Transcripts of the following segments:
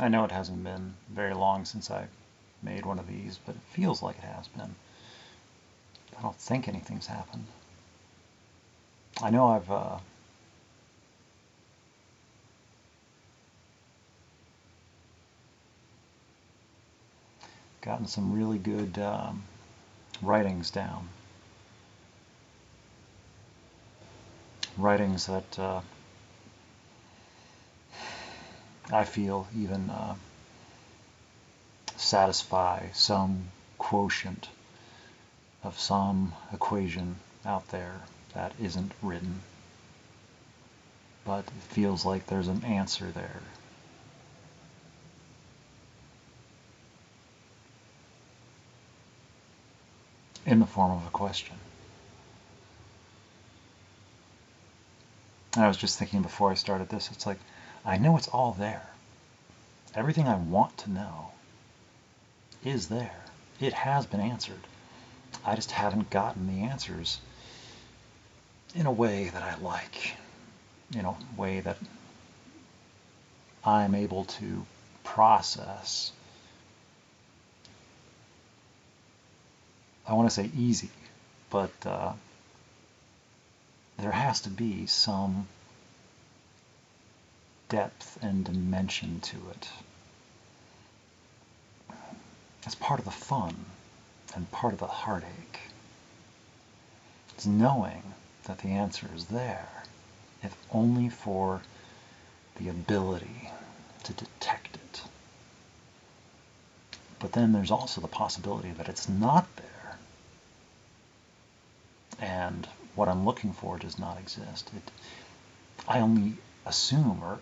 I know it hasn't been very long since I made one of these, but it feels like it has been. I don't think anything's happened. I know I've gotten some really good writings down. Writings that I feel even satisfy some quotient of some equation out there that isn't written, but it feels like there's an answer there. In the form of a question. And I was just thinking before I started this, it's like, I know it's all there. Everything I want to know is there. It has been answered. I just haven't gotten the answers in a way that I like, in a way that I'm able to process. I want to say easy, but there has to be some depth and dimension to it. That's part of the fun and part of the heartache. It's knowing that the answer is there, if only for the ability to detect it. But then there's also the possibility that it's not there, and what I'm looking for does not exist. I only assume or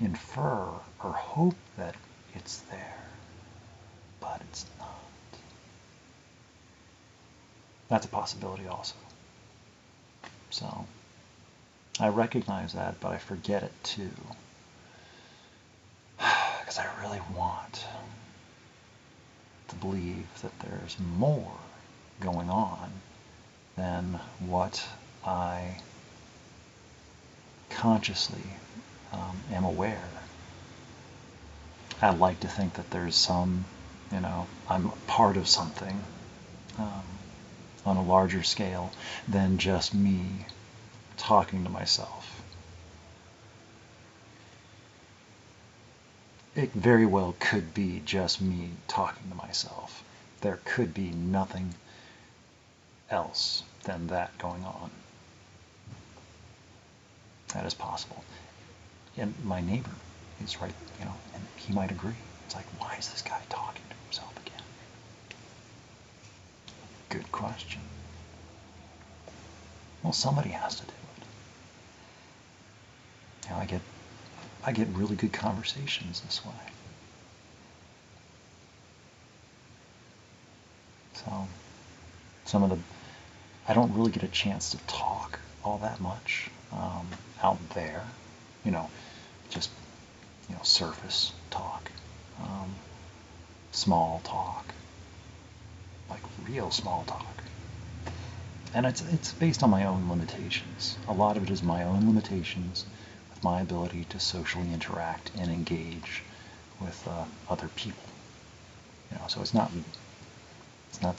infer or hope that it's there, but it's not. That's a possibility also. So I recognize that, but I forget it too, because I really want to believe that there's more going on than what I consciously am aware. I'd like to think that there's some, I'm part of something on a larger scale than just me talking to myself. It very well could be just me talking to myself. There could be nothing else than that going on. That is possible. And my neighbor is right, and he might agree. It's like, why is this guy talking to himself again? Good question. Well, somebody has to do it. I get really good conversations this way. So I don't really get a chance to talk all that much out there, just surface talk, small talk, like real small talk. And it's based on my own limitations. A lot of it is my own limitations with my ability to socially interact and engage with other people. So it's not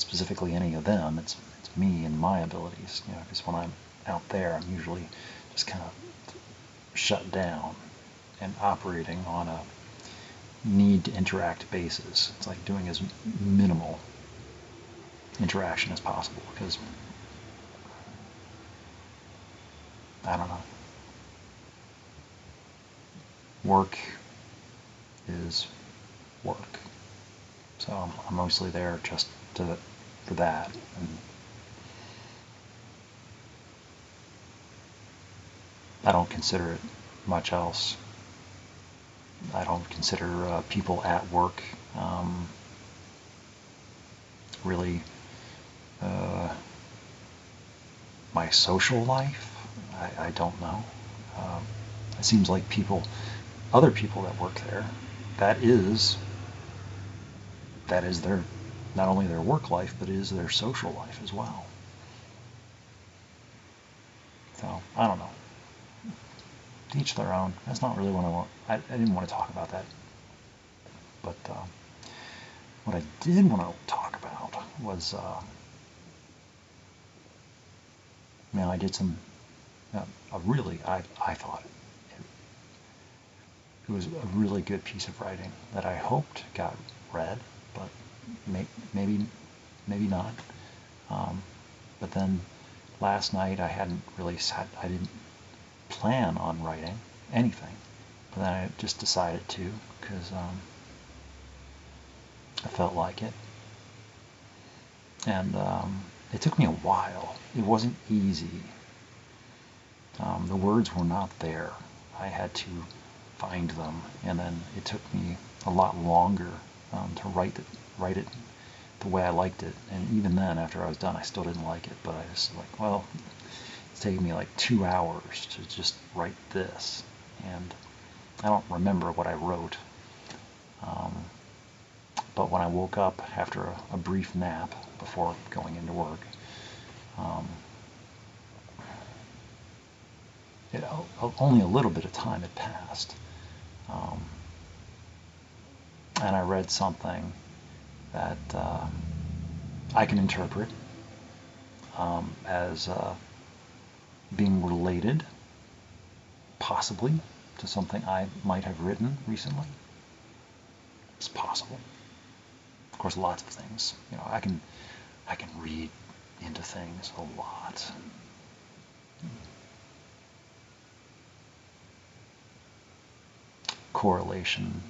specifically any of them. It's me and my abilities. Because when I'm out there, I'm usually just kind of shut down and operating on a need to interact basis. It's like doing as minimal interaction as possible, because I don't know. Work is work. So I'm mostly there just for that. And I don't consider it much else. I don't consider people at work really my social life. I don't know. It seems like other people that work there, that is their, not only their work life, but is their social life as well. So I don't know. To each their own. That's not really what I want. I didn't want to talk about that But what I did want to talk about was, I did some, I thought it was a really good piece of writing that I hoped got read, but maybe not. But then last night I didn't plan on writing anything, but then I just decided to because I felt like it. And it took me a while. It wasn't easy. The words were not there. I had to find them, and then it took me a lot longer to write it the way I liked it. And even then, after I was done, I still didn't like it. But I was like, well, it's taking me like 2 hours to just write this, and I don't remember what I wrote. But when I woke up after a brief nap before going into work, only a little bit of time had passed. And I read something that I can interpret as being related, possibly, to something I might have written recently. It's possible. Of course, lots of things. I can read into things a lot. Correlation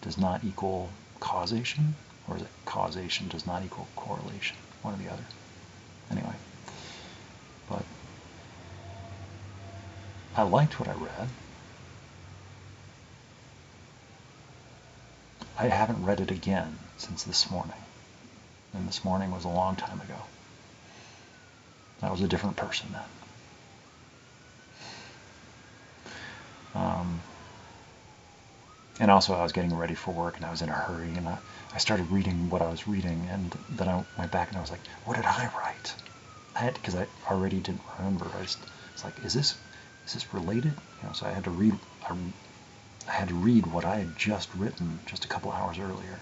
does not equal causation, or is it causation does not equal correlation? One or the other. Anyway, but I liked what I read. I haven't read it again since this morning. And this morning was a long time ago. I was a different person then. And also I was getting ready for work and I was in a hurry, and I started reading what I was reading, and then I went back and I was like, what did I write? Because I already didn't remember. It's like, is this related? So I had to read what I had just written just a couple hours earlier,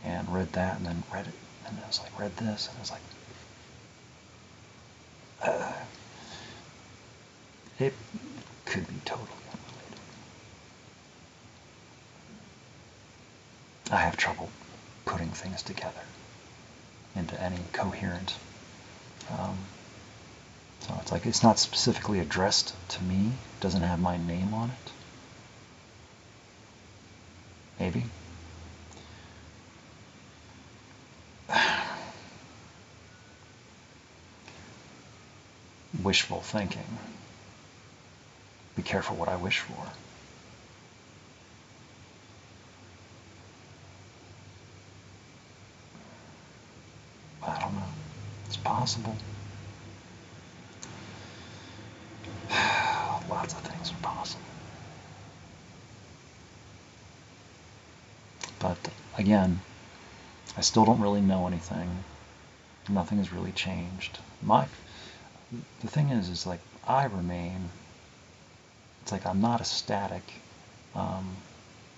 and read that, and then read it, and I was like, read this, and I was like, it could be totally unrelated. I have trouble putting things together into any coherent. So it's like, it's not specifically addressed to me. It doesn't have my name on it. Maybe. Wishful thinking. Be careful what I wish for. I don't know. It's possible. Lots of things are possible. But again, I still don't really know anything. Nothing has really changed. The thing is like, I remain. It's like I'm not a static.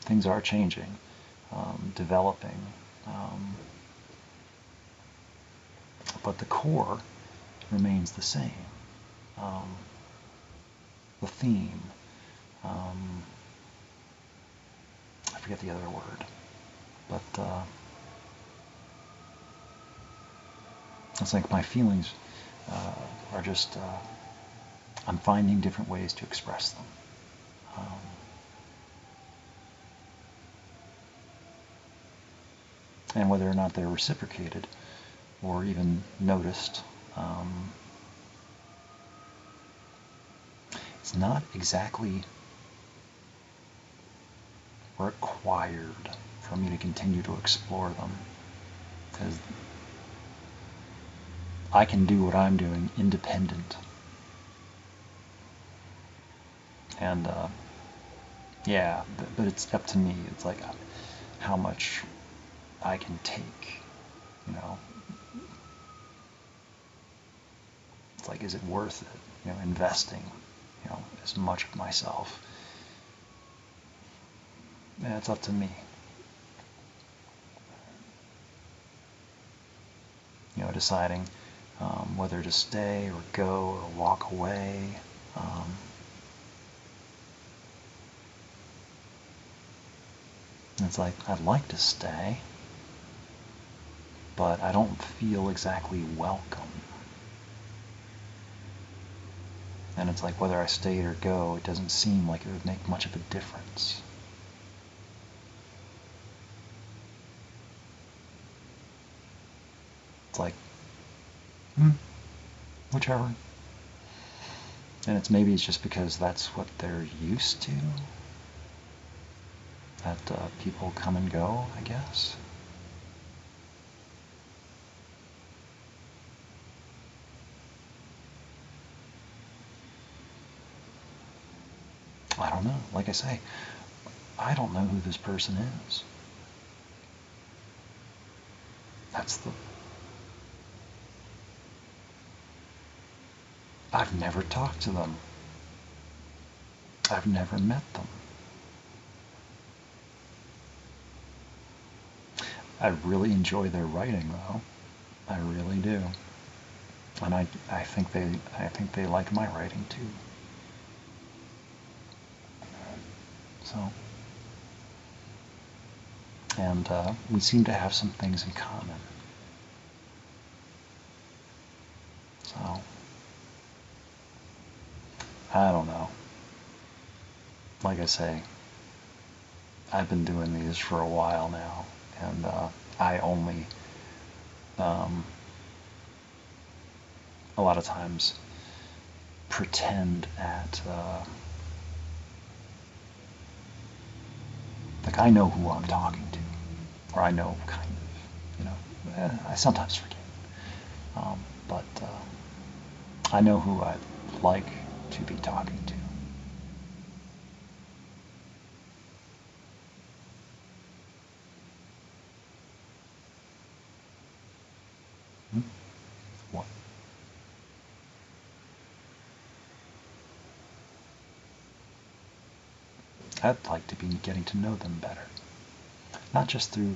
Things are changing, developing. But the core remains the same. The theme. I forget the other word. But it's like my feelings are just, I'm finding different ways to express them. And whether or not they're reciprocated or even noticed, it's not exactly required for me to continue to explore them, because I can do what I'm doing independent. And yeah, but it's up to me. It's like how much I can take, It's like, is it worth it, investing, as much of myself? Yeah, it's up to me. deciding whether to stay or go or walk away. It's like, I'd like to stay, but I don't feel exactly welcome. And it's like, whether I stay or go, it doesn't seem like it would make much of a difference. It's like, whichever. And maybe it's just because that's what they're used to. That people come and go, I guess. I don't know. Like I say, I don't know who this person is. I've never talked to them. I've never met them. I really enjoy their writing, though. I really do. And I think they like my writing too. So, and we seem to have some things in common. So, I don't know. Like I say, I've been doing these for a while now, and I only, a lot of times, pretend at, like, I know who I'm talking to, or I know kind of, I sometimes forget, but I know who I'd like to be talking to. What? I'd like to be getting to know them better. Not just through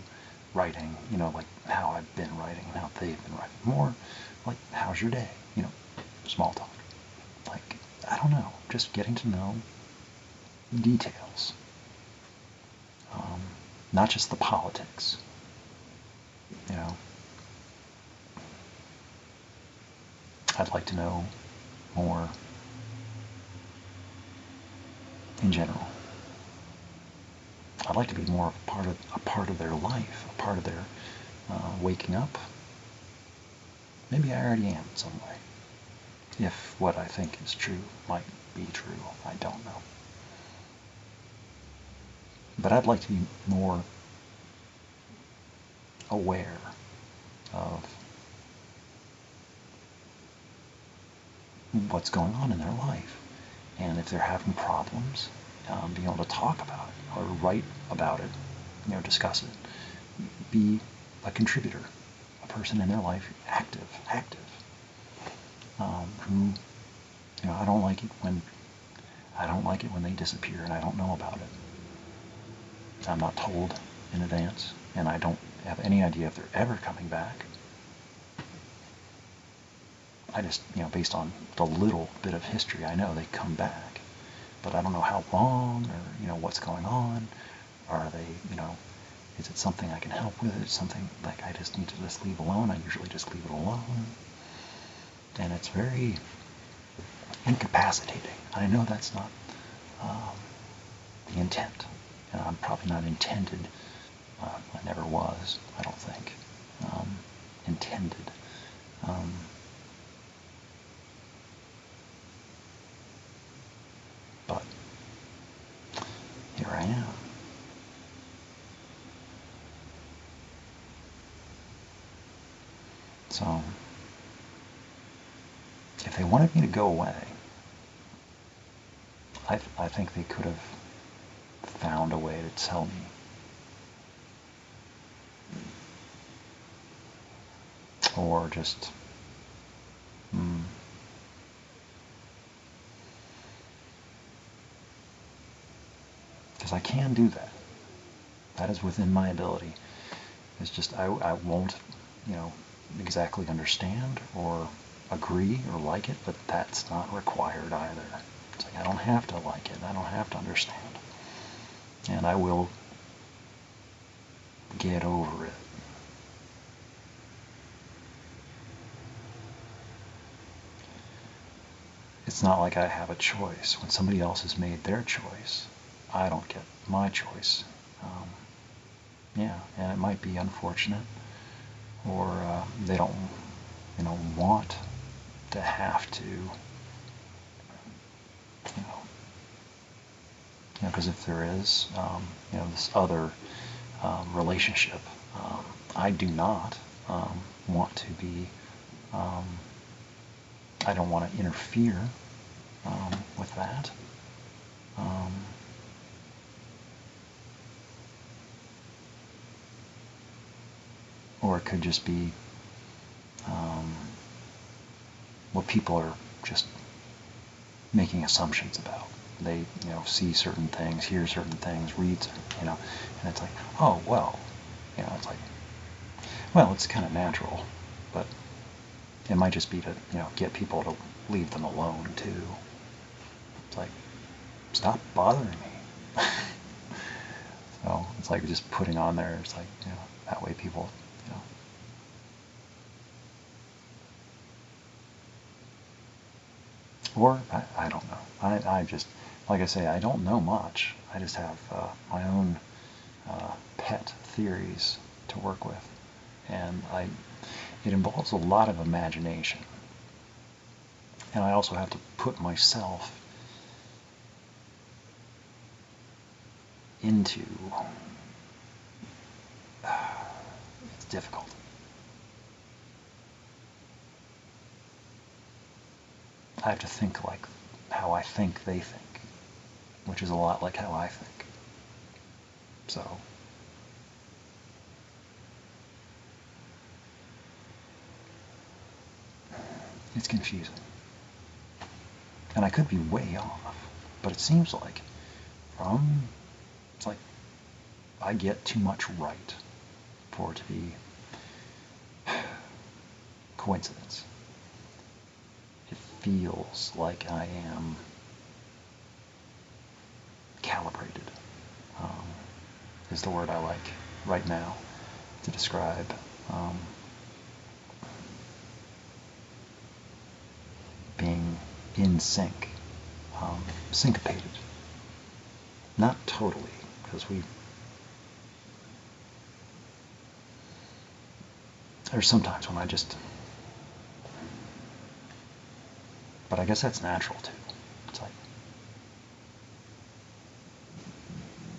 writing, like how I've been writing and how they've been writing. More like, how's your day? Small talk. Like, I don't know, just getting to know details. Not just the politics. I'd like to know more in general. I'd like to be more a part of their life, a part of their waking up. Maybe I already am in some way. If what I think is true might be true, I don't know. But I'd like to be more aware of what's going on in their life. And if they're having problems, being able to talk about it or write about it, discuss it. Be a contributor, a person in their life, active. Who, I don't like it when they disappear and I don't know about it. I'm not told in advance, and I don't have any idea if they're ever coming back. I just, based on the little bit of history I know, they come back. But I don't know how long, or, what's going on. Are they, is it something I can help with? Is it something like I just need to just leave alone? I usually just leave it alone. And it's very incapacitating. I know that's not the intent. And I'm probably not intended. I never was, I don't think, intended. But here I am. So, if they wanted me to go away, I think they could have found a way to tell me. Or just, because I can do that. That is within my ability. It's just I won't, exactly understand or agree or like it, but that's not required either. It's like I don't have to like it, I don't have to understand. And I will get over it. It's not like I have a choice. When somebody else has made their choice, I don't get my choice. Yeah, and it might be unfortunate, or they don't, want to have to, because if there is, this other relationship, I do not want to be. I don't want to interfere with that. Or it could just be what people are just making assumptions about. They, see certain things, hear certain things, read, and it's like, oh, well, it's like, well, it's kind of natural, but it might just be to, get people to leave them alone too. It's like, stop bothering me. So it's like just putting on there, it's like, that way people, or I don't know. I just, like I say, I don't know much. I just have my own pet theories to work with. And it involves a lot of imagination. And I also have to put myself into, it's difficult. I have to think like how I think they think, which is a lot like how I think. So, it's confusing. And I could be way off, but it seems like it's like I get too much right for it to be coincidence. It feels like I am calibrated, is the word I like right now to describe being in sync, syncopated. Not totally, because there's sometimes when but I guess that's natural too. It's like,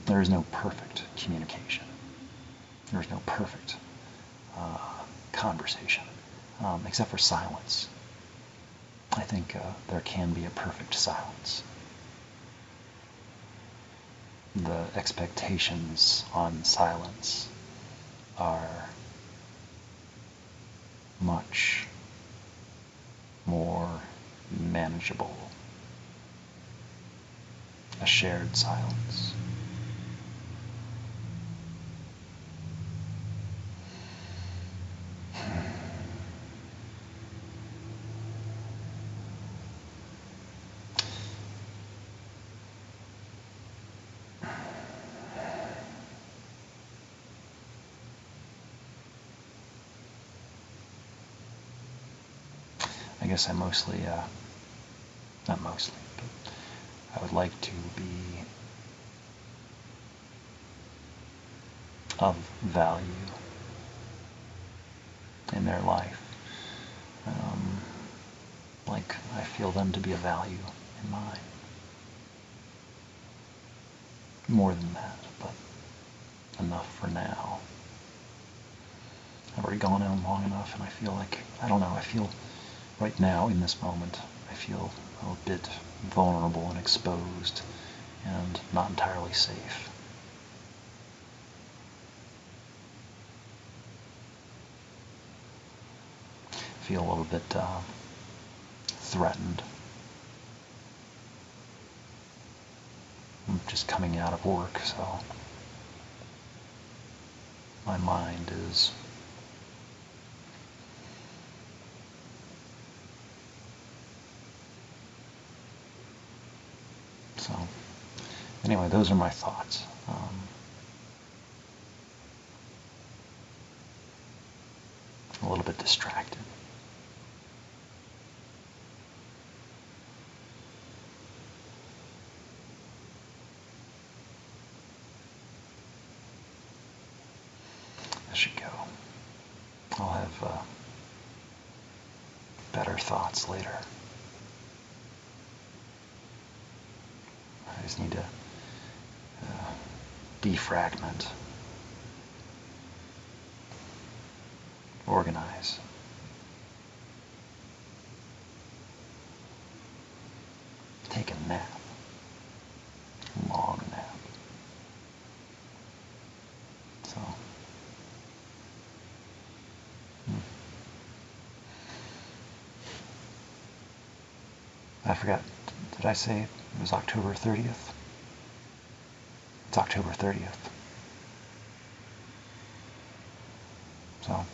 there is no perfect communication. There's no perfect conversation, except for silence. I think there can be a perfect silence. The expectations on silence are much more manageable. A shared silence. I guess I mostly, not mostly, but I would like to be of value in their life. Like I feel them to be of value in mine. More than that, but enough for now. I've already gone on long enough, and I feel like, I don't know, I feel right now in this moment, I feel a bit vulnerable and exposed and not entirely safe. I feel a little bit threatened. I'm just coming out of work, so my mind is So anyway, those are my thoughts. A little bit distracted. I should go. I'll have better thoughts later. I just need to defragment, organize. Take a nap. Long nap. So, I forgot, did I say it was October 30th? It's October 30th. So,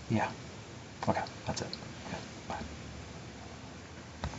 yeah. Okay, that's it.